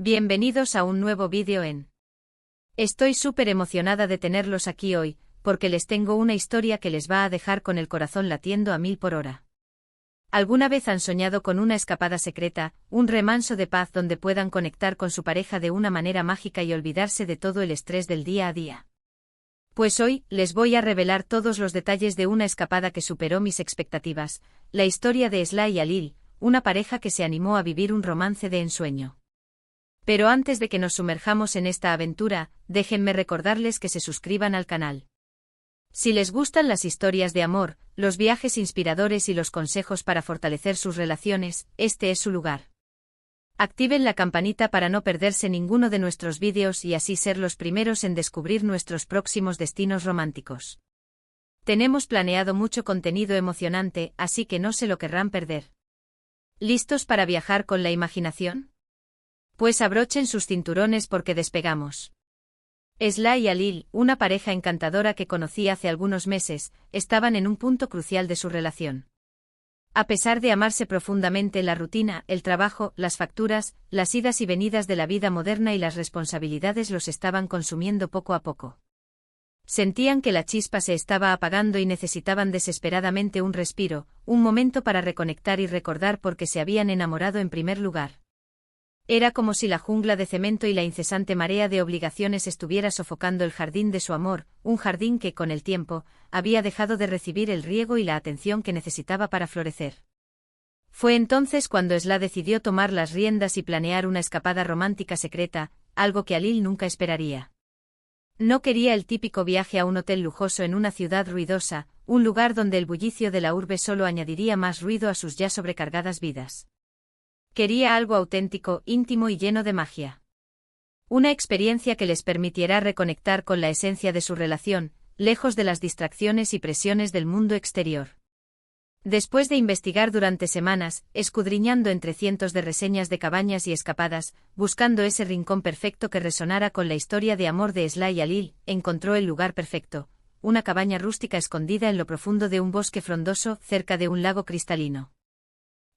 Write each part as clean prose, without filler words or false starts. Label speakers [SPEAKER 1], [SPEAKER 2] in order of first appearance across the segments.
[SPEAKER 1] Bienvenidos a un nuevo vídeo en. Estoy súper emocionada de tenerlos aquí hoy, porque les tengo una historia que les va a dejar con el corazón latiendo a 1000 por hora. ¿Alguna vez han soñado con una escapada secreta, un remanso de paz donde puedan conectar con su pareja de una manera mágica y olvidarse de todo el estrés del día a día? Pues hoy, les voy a revelar todos los detalles de una escapada que superó mis expectativas, la historia de Sly y Alil, una pareja que se animó a vivir un romance de ensueño. Pero antes de que nos sumerjamos en esta aventura, déjenme recordarles que se suscriban al canal. Si les gustan las historias de amor, los viajes inspiradores y los consejos para fortalecer sus relaciones, este es su lugar. Activen la campanita para no perderse ninguno de nuestros vídeos y así ser los primeros en descubrir nuestros próximos destinos románticos. Tenemos planeado mucho contenido emocionante, así que no se lo querrán perder. ¿Listos para viajar con la imaginación? Pues abrochen sus cinturones porque despegamos. Sly y Alil, una pareja encantadora que conocí hace algunos meses, estaban en un punto crucial de su relación. A pesar de amarse profundamente, la rutina, el trabajo, las facturas, las idas y venidas de la vida moderna y las responsabilidades los estaban consumiendo poco a poco. Sentían que la chispa se estaba apagando y necesitaban desesperadamente un respiro, un momento para reconectar y recordar por qué se habían enamorado en primer lugar. Era como si la jungla de cemento y la incesante marea de obligaciones estuviera sofocando el jardín de su amor, un jardín que, con el tiempo, había dejado de recibir el riego y la atención que necesitaba para florecer. Fue entonces cuando Sly decidió tomar las riendas y planear una escapada romántica secreta, algo que Alil nunca esperaría. No quería el típico viaje a un hotel lujoso en una ciudad ruidosa, un lugar donde el bullicio de la urbe solo añadiría más ruido a sus ya sobrecargadas vidas. Quería algo auténtico, íntimo y lleno de magia. Una experiencia que les permitiera reconectar con la esencia de su relación, lejos de las distracciones y presiones del mundo exterior. Después de investigar durante semanas, escudriñando entre cientos de reseñas de cabañas y escapadas, buscando ese rincón perfecto que resonara con la historia de amor de Sly y Alil, encontró el lugar perfecto, una cabaña rústica escondida en lo profundo de un bosque frondoso, cerca de un lago cristalino.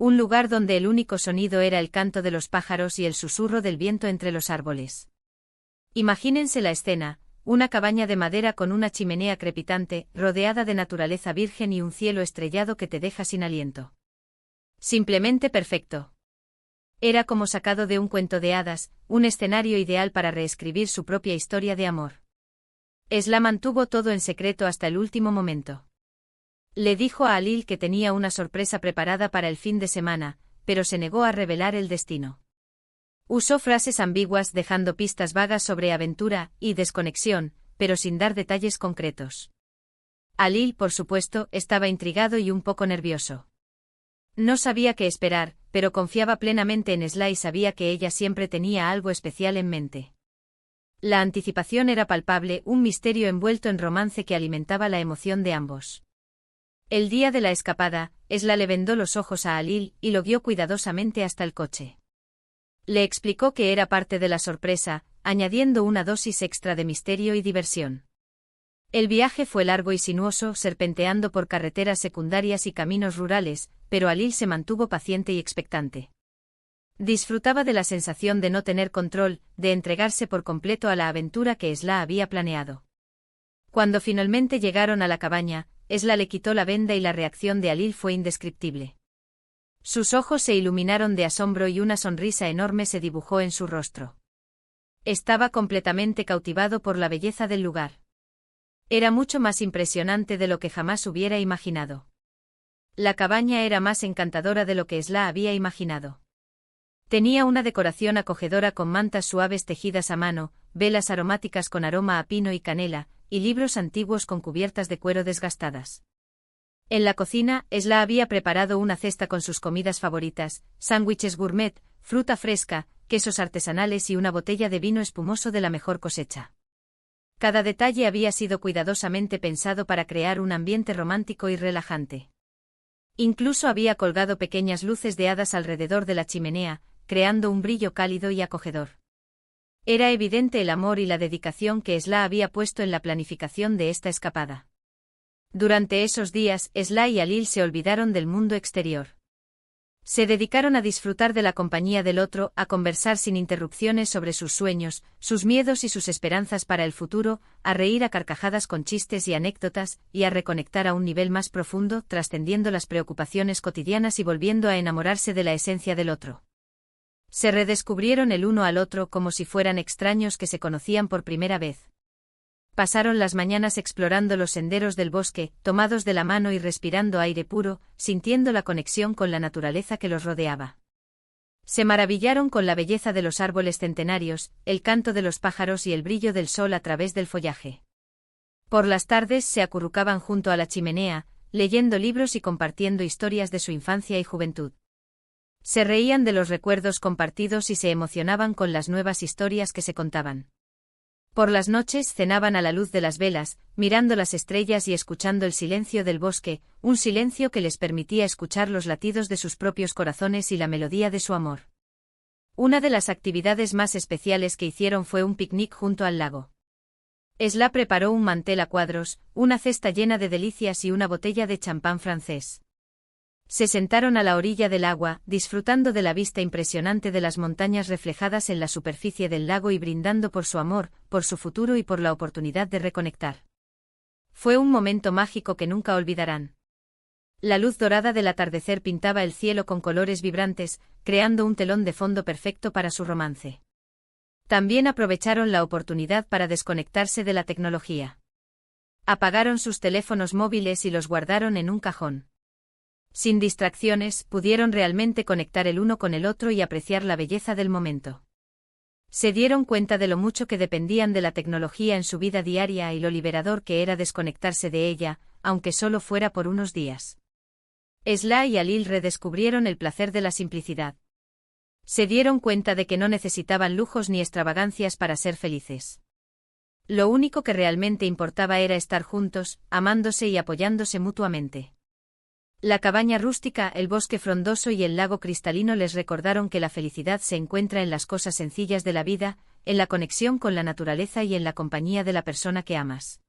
[SPEAKER 1] Un lugar donde el único sonido era el canto de los pájaros y el susurro del viento entre los árboles. Imagínense la escena, una cabaña de madera con una chimenea crepitante, rodeada de naturaleza virgen y un cielo estrellado que te deja sin aliento. Simplemente perfecto. Era como sacado de un cuento de hadas, un escenario ideal para reescribir su propia historia de amor. Sly mantuvo todo en secreto hasta el último momento. Le dijo a Alil que tenía una sorpresa preparada para el fin de semana, pero se negó a revelar el destino. Usó frases ambiguas dejando pistas vagas sobre aventura y desconexión, pero sin dar detalles concretos. Alil, por supuesto, estaba intrigado y un poco nervioso. No sabía qué esperar, pero confiaba plenamente en Sly y sabía que ella siempre tenía algo especial en mente. La anticipación era palpable, un misterio envuelto en romance que alimentaba la emoción de ambos. El día de la escapada, Sly le vendó los ojos a Alil y lo guió cuidadosamente hasta el coche. Le explicó que era parte de la sorpresa, añadiendo una dosis extra de misterio y diversión. El viaje fue largo y sinuoso, serpenteando por carreteras secundarias y caminos rurales, pero Alil se mantuvo paciente y expectante. Disfrutaba de la sensación de no tener control, de entregarse por completo a la aventura que Sly había planeado. Cuando finalmente llegaron a la cabaña, Sly le quitó la venda y la reacción de Alil fue indescriptible. Sus ojos se iluminaron de asombro y una sonrisa enorme se dibujó en su rostro. Estaba completamente cautivado por la belleza del lugar. Era mucho más impresionante de lo que jamás hubiera imaginado. La cabaña era más encantadora de lo que Sly había imaginado. Tenía una decoración acogedora con mantas suaves tejidas a mano, velas aromáticas con aroma a pino y canela, y libros antiguos con cubiertas de cuero desgastadas. En la cocina, Sly había preparado una cesta con sus comidas favoritas, sándwiches gourmet, fruta fresca, quesos artesanales y una botella de vino espumoso de la mejor cosecha. Cada detalle había sido cuidadosamente pensado para crear un ambiente romántico y relajante. Incluso había colgado pequeñas luces de hadas alrededor de la chimenea, creando un brillo cálido y acogedor. Era evidente el amor y la dedicación que Sly había puesto en la planificación de esta escapada. Durante esos días, Sly y Alil se olvidaron del mundo exterior. Se dedicaron a disfrutar de la compañía del otro, a conversar sin interrupciones sobre sus sueños, sus miedos y sus esperanzas para el futuro, a reír a carcajadas con chistes y anécdotas, y a reconectar a un nivel más profundo, trascendiendo las preocupaciones cotidianas y volviendo a enamorarse de la esencia del otro. Se redescubrieron el uno al otro como si fueran extraños que se conocían por primera vez. Pasaron las mañanas explorando los senderos del bosque, tomados de la mano y respirando aire puro, sintiendo la conexión con la naturaleza que los rodeaba. Se maravillaron con la belleza de los árboles centenarios, el canto de los pájaros y el brillo del sol a través del follaje. Por las tardes se acurrucaban junto a la chimenea, leyendo libros y compartiendo historias de su infancia y juventud. Se reían de los recuerdos compartidos y se emocionaban con las nuevas historias que se contaban. Por las noches cenaban a la luz de las velas, mirando las estrellas y escuchando el silencio del bosque, un silencio que les permitía escuchar los latidos de sus propios corazones y la melodía de su amor. Una de las actividades más especiales que hicieron fue un picnic junto al lago. Esla preparó un mantel a cuadros, una cesta llena de delicias y una botella de champán francés. Se sentaron a la orilla del agua, disfrutando de la vista impresionante de las montañas reflejadas en la superficie del lago y brindando por su amor, por su futuro y por la oportunidad de reconectar. Fue un momento mágico que nunca olvidarán. La luz dorada del atardecer pintaba el cielo con colores vibrantes, creando un telón de fondo perfecto para su romance. También aprovecharon la oportunidad para desconectarse de la tecnología. Apagaron sus teléfonos móviles y los guardaron en un cajón. Sin distracciones, pudieron realmente conectar el uno con el otro y apreciar la belleza del momento. Se dieron cuenta de lo mucho que dependían de la tecnología en su vida diaria y lo liberador que era desconectarse de ella, aunque solo fuera por unos días. Esla y Alil redescubrieron el placer de la simplicidad. Se dieron cuenta de que no necesitaban lujos ni extravagancias para ser felices. Lo único que realmente importaba era estar juntos, amándose y apoyándose mutuamente. La cabaña rústica, el bosque frondoso y el lago cristalino les recordaron que la felicidad se encuentra en las cosas sencillas de la vida, en la conexión con la naturaleza y en la compañía de la persona que amas.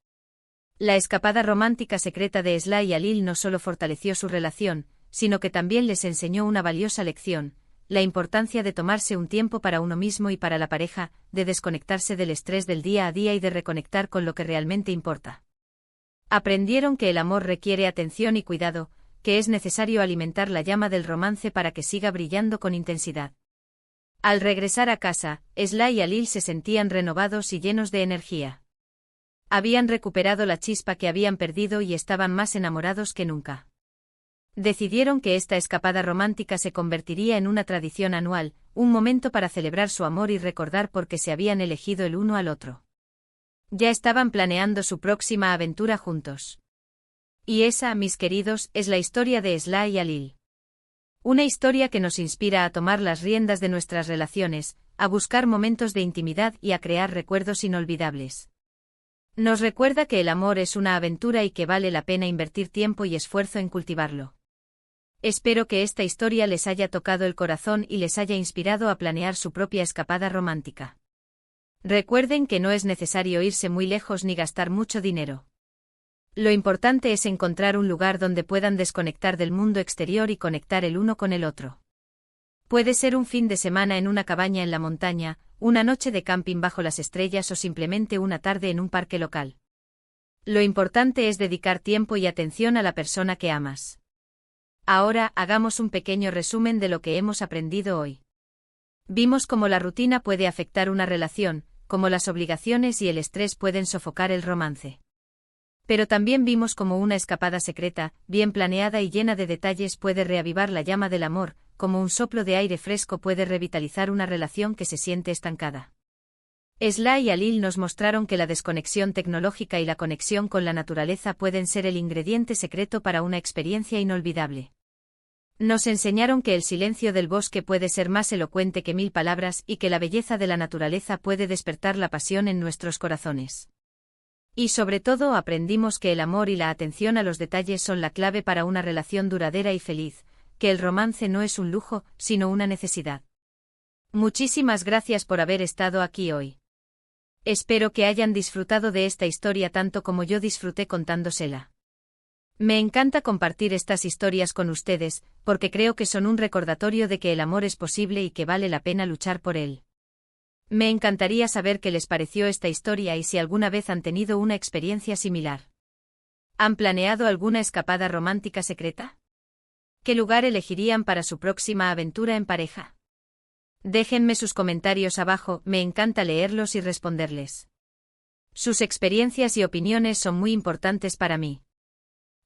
[SPEAKER 1] La escapada romántica secreta de Esla y Alil no solo fortaleció su relación, sino que también les enseñó una valiosa lección, la importancia de tomarse un tiempo para uno mismo y para la pareja, de desconectarse del estrés del día a día y de reconectar con lo que realmente importa. Aprendieron que el amor requiere atención y cuidado, que es necesario alimentar la llama del romance para que siga brillando con intensidad. Al regresar a casa, Esla y Alil se sentían renovados y llenos de energía. Habían recuperado la chispa que habían perdido y estaban más enamorados que nunca. Decidieron que esta escapada romántica se convertiría en una tradición anual, un momento para celebrar su amor y recordar por qué se habían elegido el uno al otro. Ya estaban planeando su próxima aventura juntos. Y esa, mis queridos, es la historia de Esla y Alil. Una historia que nos inspira a tomar las riendas de nuestras relaciones, a buscar momentos de intimidad y a crear recuerdos inolvidables. Nos recuerda que el amor es una aventura y que vale la pena invertir tiempo y esfuerzo en cultivarlo. Espero que esta historia les haya tocado el corazón y les haya inspirado a planear su propia escapada romántica. Recuerden que no es necesario irse muy lejos ni gastar mucho dinero. Lo importante es encontrar un lugar donde puedan desconectar del mundo exterior y conectar el uno con el otro. Puede ser un fin de semana en una cabaña en la montaña, una noche de camping bajo las estrellas o simplemente una tarde en un parque local. Lo importante es dedicar tiempo y atención a la persona que amas. Ahora, hagamos un pequeño resumen de lo que hemos aprendido hoy. Vimos cómo la rutina puede afectar una relación, cómo las obligaciones y el estrés pueden sofocar el romance. Pero también vimos cómo una escapada secreta, bien planeada y llena de detalles puede reavivar la llama del amor, como un soplo de aire fresco puede revitalizar una relación que se siente estancada. Esla y Alil nos mostraron que la desconexión tecnológica y la conexión con la naturaleza pueden ser el ingrediente secreto para una experiencia inolvidable. Nos enseñaron que el silencio del bosque puede ser más elocuente que 1000 palabras y que la belleza de la naturaleza puede despertar la pasión en nuestros corazones. Y sobre todo aprendimos que el amor y la atención a los detalles son la clave para una relación duradera y feliz, que el romance no es un lujo, sino una necesidad. Muchísimas gracias por haber estado aquí hoy. Espero que hayan disfrutado de esta historia tanto como yo disfruté contándosela. Me encanta compartir estas historias con ustedes, porque creo que son un recordatorio de que el amor es posible y que vale la pena luchar por él. Me encantaría saber qué les pareció esta historia y si alguna vez han tenido una experiencia similar. ¿Han planeado alguna escapada romántica secreta? ¿Qué lugar elegirían para su próxima aventura en pareja? Déjenme sus comentarios abajo, me encanta leerlos y responderles. Sus experiencias y opiniones son muy importantes para mí.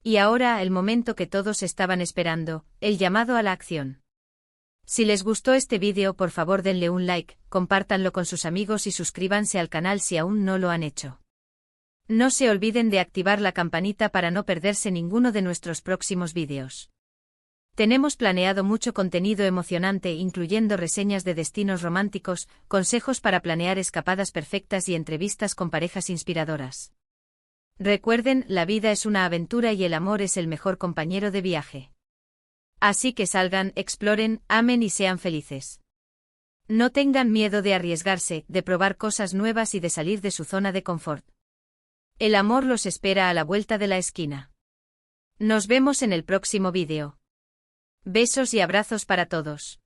[SPEAKER 1] Y ahora el momento que todos estaban esperando, el llamado a la acción. Si les gustó este vídeo, por favor denle un like, compártanlo con sus amigos y suscríbanse al canal si aún no lo han hecho. No se olviden de activar la campanita para no perderse ninguno de nuestros próximos vídeos. Tenemos planeado mucho contenido emocionante, incluyendo reseñas de destinos románticos, consejos para planear escapadas perfectas y entrevistas con parejas inspiradoras. Recuerden, la vida es una aventura y el amor es el mejor compañero de viaje. Así que salgan, exploren, amen y sean felices. No tengan miedo de arriesgarse, de probar cosas nuevas y de salir de su zona de confort. El amor los espera a la vuelta de la esquina. Nos vemos en el próximo vídeo. Besos y abrazos para todos.